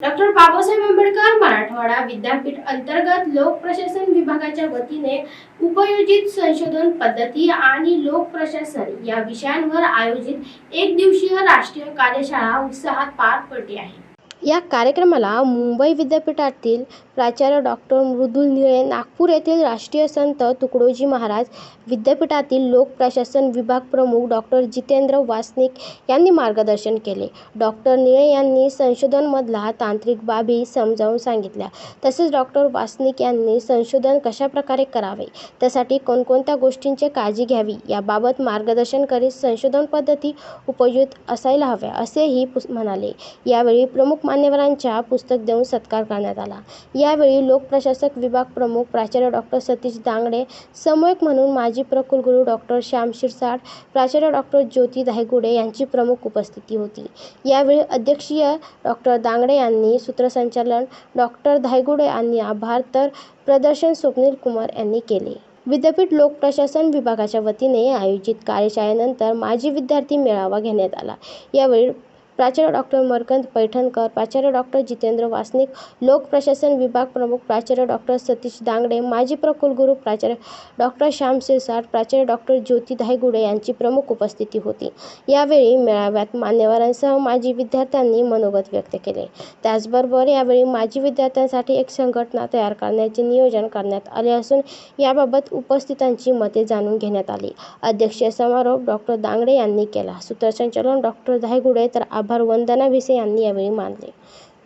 Doctor Babasaheb Ambedkar Marathwada विद्यापीठ अंतर्गत लोक प्रशासन विभागाच्या वतीने उपयोजित संशोधन पद्धती आणि लोक प्रशासन या विषयांवर आयोजित एक दिवसीय राष्ट्रीय कार्यशाळा उत्साहात पार पडली आहे। या कार्यक्रमाला मुंबई विद्यापीठातील प्राचार्य डॉक्टर मृदुल निळे, नागपूर येथील राष्ट्रीय संत तुकडोजी महाराज विद्यापीठातील लोक प्रशासन विभाग प्रमुख डॉक्टर जितेंद्र वासनिक यांनी मार्गदर्शन केले। डॉक्टर निळे यांनी संशोधनामधल्या तांत्रिक बाबी समजावून सांगितल्या। तसेच डॉक्टर वासनिक यांनी संशोधन कशाप्रकारे करावे, त्यासाठी कोणकोणत्या गोष्टींची काळजी घ्यावी याबाबत मार्गदर्शन करीत संशोधन पद्धती उपयुक्त असायला हव्या असेही म्हणाले। यावेळी प्रमुख मान्यवरांचा पुस्तक देऊन सत्कार करण्यात आला। यावेळी लोक प्रशासक विभाग प्रमुख प्राचार्य डॉक्टर सतीश दांगडे, समन्वयक म्हणून माजी कुलगुरू डॉक्टर श्याम शिरसाट, प्राचार्य डॉक्टर ज्योती धायगुडे यांची प्रमुख उपस्थिती होती। यावेळी अध्यक्षीय डॉक्टर दांगडे यांनी सूत्रसंचालन, डॉक्टर धायगुडे यांनी आभार तर प्रदर्शन स्वप्नील कुमार यांनी केले। विद्यापीठ लोक प्रशासन विभागाच्या वतीने आयोजित कार्यशाळेनंतर माजी विद्यार्थी मेळावा घेण्यात आला। यावेळी प्राचार्य डॉक्टर मकरंद पैठणकर, प्राचार्य डॉक्टर जितेंद्र वासनिक, लोक प्रशासन विभाग प्रमुख प्राचार्य डॉक्टर सतीश दांगडे, माजी कुलगुरू प्राचार्य डॉक्टर श्याम शिरसाट, प्राचार्य डॉक्टर ज्योती धायगुडे यांची प्रमुख उपस्थिती होती। यावेळी मेळाव्यात मान्यवरांसह माजी विद्यार्थ्यांनी मनोगत व्यक्त केले। त्याचबरोबर यावेळी माजी विद्यार्थ्यांसाठी एक संघटना तयार करण्याचे नियोजन करण्यात आले असून याबाबत उपस्थितांची मते जाणून घेण्यात आली। अध्यक्षीय समारोप डॉक्टर दांगडे यांनी केला। सूत्रसंचालन डॉक्टर धायगुडे तर आभार वंदना भिसे यांनी यावेळी मानले।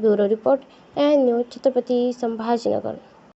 Bureau report, news, Chhatrapati Sambhajinagar.